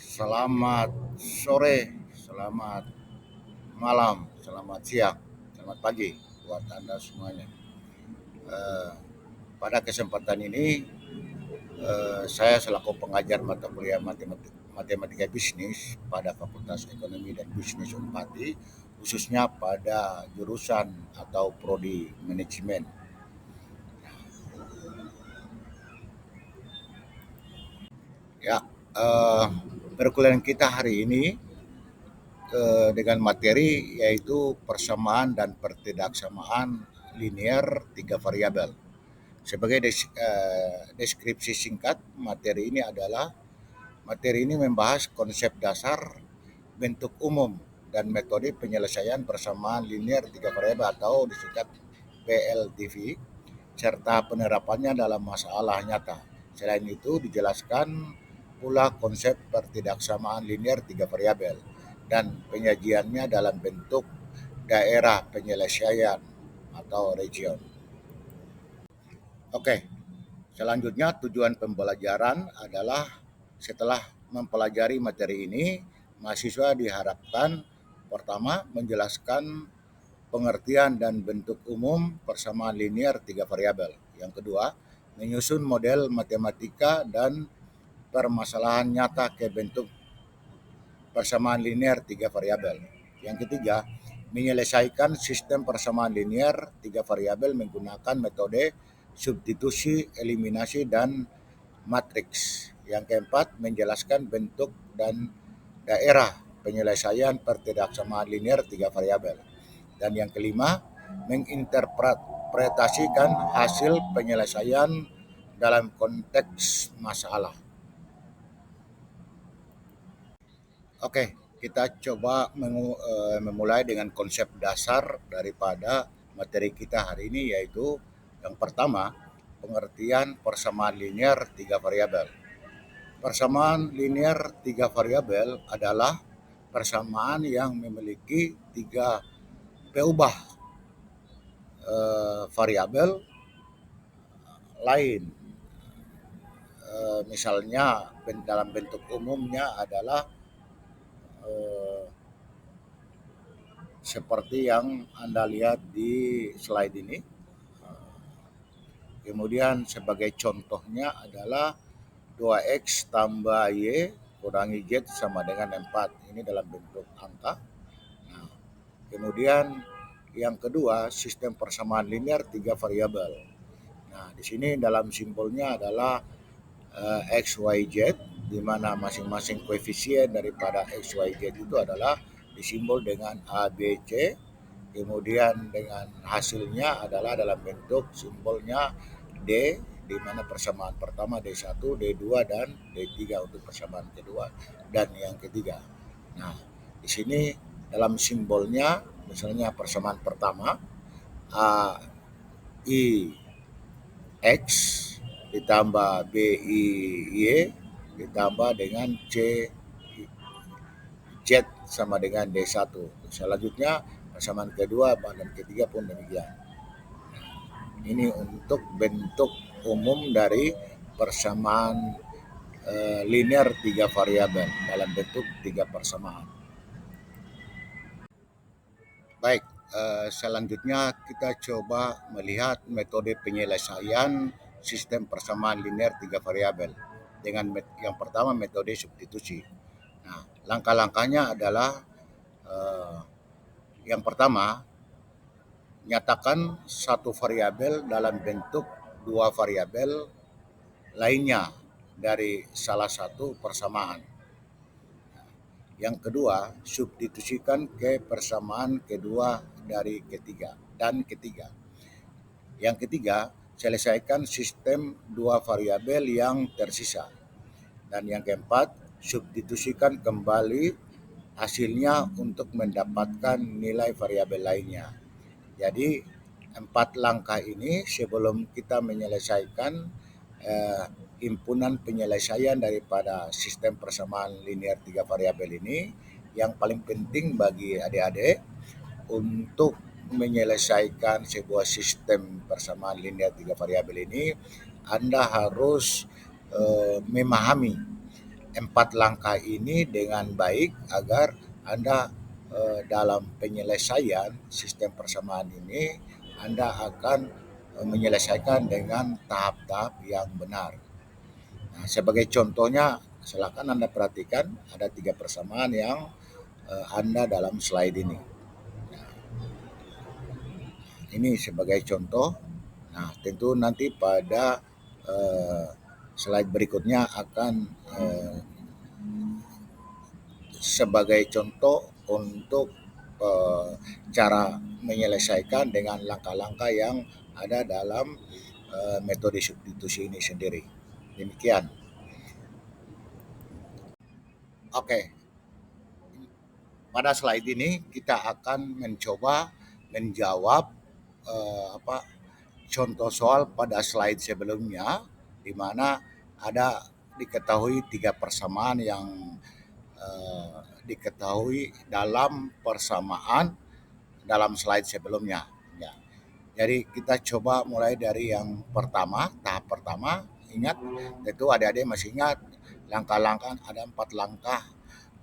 Selamat sore, selamat malam, selamat siang, selamat pagi buat Anda semuanya. Eh, Pada kesempatan ini, saya selaku pengajar mata kuliah matematika bisnis pada Fakultas Ekonomi dan Bisnis Unpati, khususnya pada jurusan atau prodi manajemen. Ya, eh, perkuliahan kita hari ini dengan materi yaitu persamaan dan pertidaksamaan linear tiga variabel. Sebagai deskripsi singkat, materi ini membahas konsep dasar, bentuk umum, dan metode penyelesaian persamaan linear tiga variabel atau disingkat PLTV, serta penerapannya dalam masalah nyata. Selain itu, dijelaskan pula konsep pertidaksamaan linear tiga variabel dan penyajiannya dalam bentuk daerah penyelesaian atau region. Oke, selanjutnya tujuan pembelajaran adalah setelah mempelajari materi ini, mahasiswa diharapkan pertama menjelaskan pengertian dan bentuk umum persamaan linear tiga variabel. Yang kedua, menyusun model matematika dan permasalahan nyata ke bentuk persamaan linear tiga variabel. Yang ketiga, menyelesaikan sistem persamaan linear tiga variabel menggunakan metode substitusi, eliminasi, dan matriks. Yang keempat, menjelaskan bentuk dan daerah penyelesaian pertidaksamaan linear tiga variabel. Dan yang kelima, menginterpretasikan hasil penyelesaian dalam konteks masalah. Oke, kita coba memulai dengan konsep dasar daripada materi kita hari ini, yaitu yang pertama, pengertian persamaan linear tiga variabel. Persamaan linear tiga variabel adalah persamaan yang memiliki tiga peubah variabel lain. Misalnya dalam bentuk umumnya adalah eh, seperti yang Anda lihat di slide ini. Kemudian sebagai contohnya adalah 2x tambah y kurangi z sama dengan 4. Ini dalam bentuk angka. Nah, kemudian yang kedua, sistem persamaan linear tiga variabel. Nah, di sini dalam simbolnya adalah x, y, z, di mana masing-masing koefisien daripada x, y, z itu adalah disimbol dengan a, b, c. Kemudian dengan hasilnya adalah dalam bentuk simbolnya D, di mana persamaan pertama D1, D2, dan D3 untuk persamaan kedua dan yang ketiga. Nah, di sini dalam simbolnya misalnya persamaan pertama A I X ditambah B I Y ditambah dengan C Z sama dengan D1. Selanjutnya persamaan kedua dan ketiga pun demikian. Ini untuk bentuk umum dari persamaan linear tiga variabel dalam bentuk tiga persamaan. Baik, selanjutnya kita coba melihat metode penyelesaian sistem persamaan linear tiga variabel dengan yang pertama metode substitusi. Nah, langkah-langkahnya adalah yang pertama, nyatakan satu variabel dalam bentuk dua variabel lainnya dari salah satu persamaan. Yang kedua, substitusikan ke persamaan kedua dari ketiga dan ketiga. Yang ketiga, selesaikan sistem dua variabel yang tersisa. Dan yang keempat, substitusikan kembali hasilnya untuk mendapatkan nilai variabel lainnya. Jadi 4 langkah ini sebelum kita menyelesaikan himpunan penyelesaian daripada sistem persamaan linear tiga variabel ini, yang paling penting bagi adik-adik untuk menyelesaikan sebuah sistem persamaan linear tiga variabel ini, Anda harus memahami 4 langkah ini dengan baik agar Anda dalam penyelesaian sistem persamaan ini Anda akan menyelesaikan dengan tahap-tahap yang benar. Nah, sebagai contohnya, silakan Anda perhatikan ada 3 persamaan yang Anda dalam slide ini. Ini sebagai contoh. Nah, tentu nanti pada eh, slide berikutnya akan sebagai contoh untuk cara menyelesaikan dengan langkah-langkah yang ada dalam metode substitusi ini sendiri. Demikian. Oke, pada slide ini kita akan mencoba menjawab contoh soal pada slide sebelumnya, di mana ada diketahui 3 persamaan yang diketahui dalam persamaan dalam slide sebelumnya. Ya. Jadi kita coba mulai dari yang pertama, tahap pertama. Ingat, tentu adik-adik masih ingat langkah-langkah, ada 4 langkah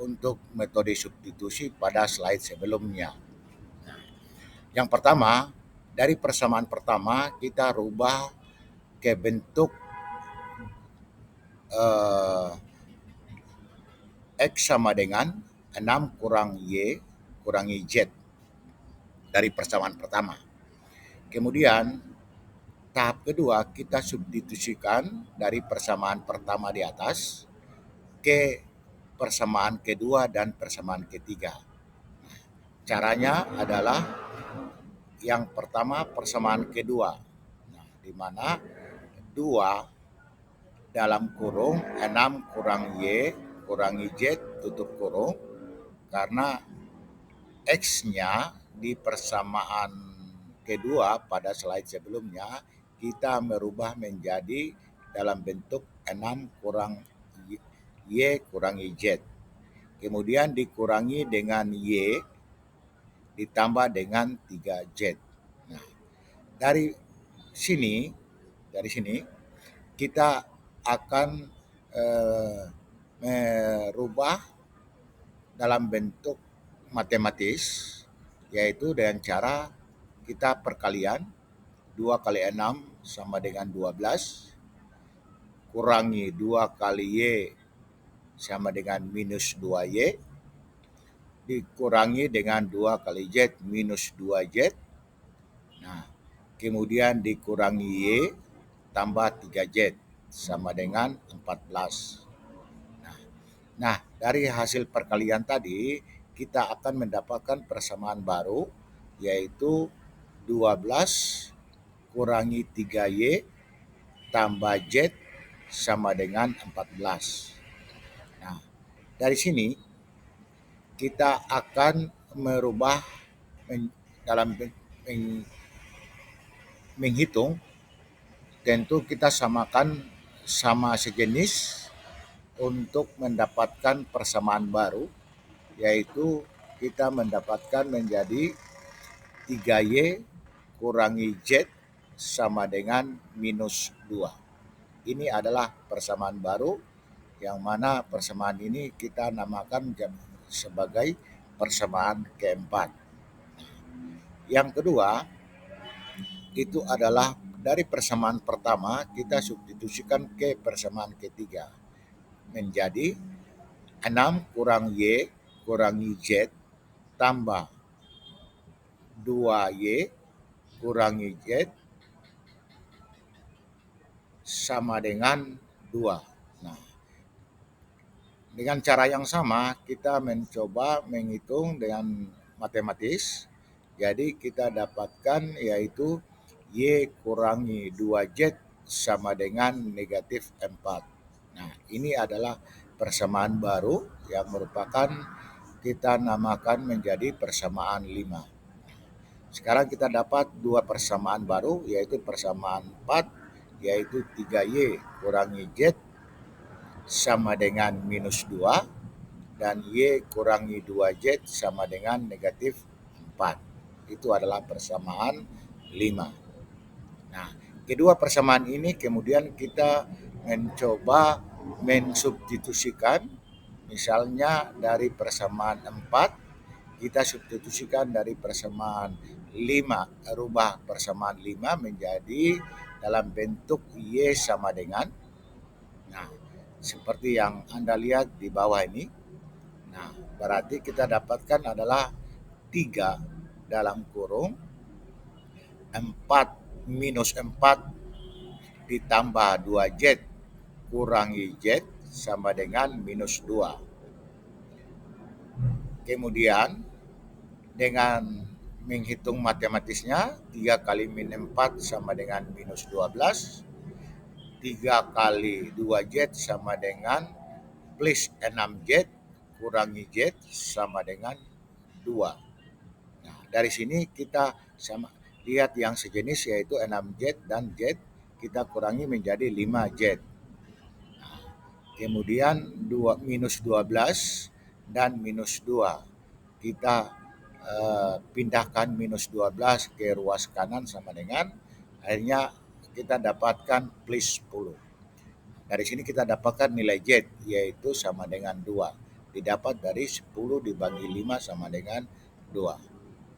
untuk metode substitusi pada slide sebelumnya. Yang pertama, dari persamaan pertama kita rubah ke bentuk X sama dengan 6 kurang Y kurangi Z dari persamaan pertama. Kemudian tahap kedua kita substitusikan dari persamaan pertama di atas ke persamaan kedua dan persamaan ketiga. Caranya adalah yang pertama persamaan kedua, di mana 2 dalam kurung 6 kurang Y kurangi Z tutup kurung, karena X-nya di persamaan kedua pada slide sebelumnya kita merubah menjadi dalam bentuk 6 kurang Y kurangi Z. Kemudian dikurangi dengan Y ditambah dengan 3Z. Nah, dari sini kita akan merubah dalam bentuk matematis, yaitu dengan cara kita perkalian 2 kali 6 sama dengan 12, kurangi 2 kali Y sama dengan minus 2Y, dikurangi dengan 2 kali Z minus 2Z. Nah, kemudian dikurangi Y tambah 3Z sama dengan 14. Nah, dari hasil perkalian tadi kita akan mendapatkan persamaan baru, yaitu 12 kurangi 3Y tambah Z sama dengan 14. Nah, dari sini kita akan merubah dalam menghitung, tentu kita samakan sama sejenis untuk mendapatkan persamaan baru, yaitu kita mendapatkan menjadi 3Y kurangi Z sama dengan minus 2. Ini adalah persamaan baru, yang mana persamaan ini kita namakan sebagai persamaan keempat. Yang kedua, itu adalah dari persamaan pertama kita substitusikan ke persamaan ketiga, menjadi 6 kurang Y kurangi Z tambah 2Y kurangi Z sama dengan 2. Nah, dengan cara yang sama kita mencoba menghitung dengan matematis. Jadi kita dapatkan yaitu Y kurangi 2Z sama dengan negatif 4. Nah, ini adalah persamaan baru yang merupakan kita namakan menjadi persamaan 5. Sekarang kita dapat 2 persamaan baru, yaitu persamaan 4, yaitu 3Y kurangi Z sama dengan minus 2, dan Y kurangi 2Z sama dengan negatif 4. Itu adalah persamaan 5. Nah, kedua persamaan ini kemudian kita mencoba mensubstitusikan, misalnya dari persamaan 4 kita substitusikan dari persamaan 5, rubah persamaan 5 menjadi dalam bentuk Y sama dengan, nah seperti yang Anda lihat di bawah ini. Nah, berarti kita dapatkan adalah 3 dalam kurung 4 minus 4 ditambah 2Z kurangi Z sama dengan minus 2. Kemudian dengan menghitung matematisnya, 3 kali min 4 sama dengan minus 12, 3 kali 2Z sama dengan plus 6Z kurangi Z sama dengan 2. Nah, dari sini kita sama lihat yang sejenis yaitu 6Z dan Z kita kurangi menjadi 5Z. Nah, kemudian minus 12 dan minus 2. Kita pindahkan minus 12 ke ruas kanan sama dengan, akhirnya kita dapatkan plus 10. Dari sini kita dapatkan nilai Z yaitu sama dengan 2. Didapat dari 10 dibagi 5 sama dengan 2.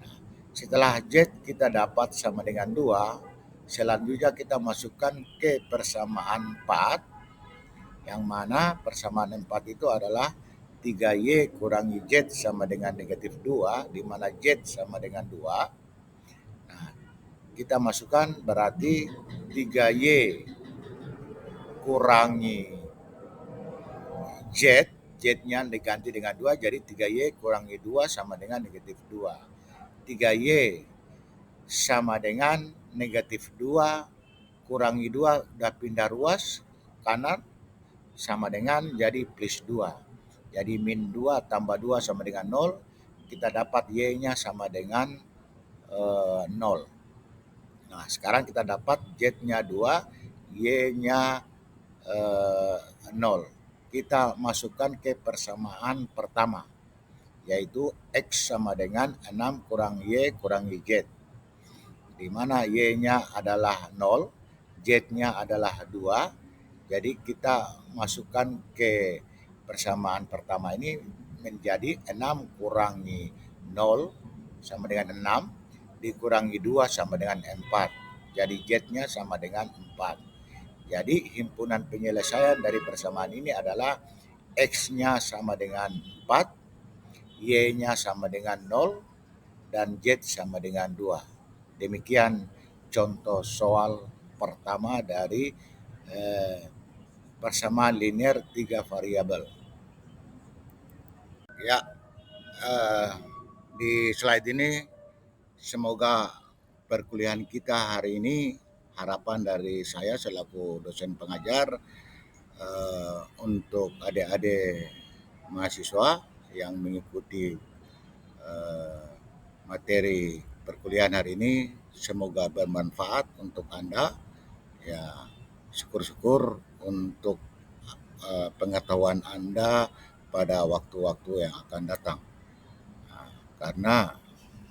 Nah, setelah Z kita dapat sama dengan 2, selanjutnya kita masukkan ke persamaan 4, yang mana persamaan 4 itu adalah 3Y kurangi Z sama dengan negatif 2, di mana Z sama dengan 2. Nah, kita masukkan berarti 3Y kurangi Z, Z-nya diganti dengan 2, jadi 3Y kurangi 2 sama dengan negatif 2. 3Y sama dengan negatif 2 kurangi 2 udah pindah ruas kanan sama dengan jadi plus 2. Jadi min 2 tambah 2 sama dengan 0. Kita dapat Y-nya sama dengan 0. Nah, sekarang kita dapat Z-nya 2, Y-nya 0. Kita masukkan ke persamaan pertama, yaitu X sama dengan 6 kurang Y kurangi Z. Di mana Y-nya adalah 0, Z-nya adalah 2. Jadi kita masukkan ke persamaan pertama ini menjadi 6 kurangi 0 sama dengan 6 dikurangi 2 sama dengan 4. Jadi Z-nya sama dengan 4. Jadi himpunan penyelesaian dari persamaan ini adalah X-nya sama dengan 4, Y-nya sama dengan 0, dan Z sama dengan 2. Demikian contoh soal pertama dari persamaan linear 3 variabel. Ya, di slide ini semoga perkuliahan kita hari ini, harapan dari saya selaku dosen pengajar untuk adik-adik mahasiswa yang mengikuti materi perkuliahan hari ini, semoga bermanfaat untuk Anda. Ya, syukur-syukur untuk pengetahuan Anda pada waktu-waktu yang akan datang. Nah, karena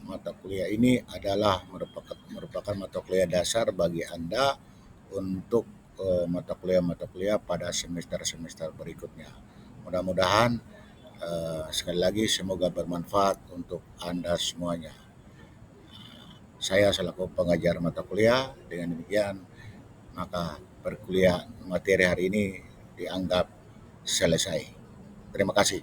mata kuliah ini adalah merupakan mata kuliah dasar bagi Anda untuk mata kuliah pada semester-semester berikutnya. Mudah-mudahan sekali lagi semoga bermanfaat untuk Anda semuanya. Saya selaku pengajar mata kuliah, dengan demikian maka perkuliahan materi hari ini dianggap selesai. Terima kasih.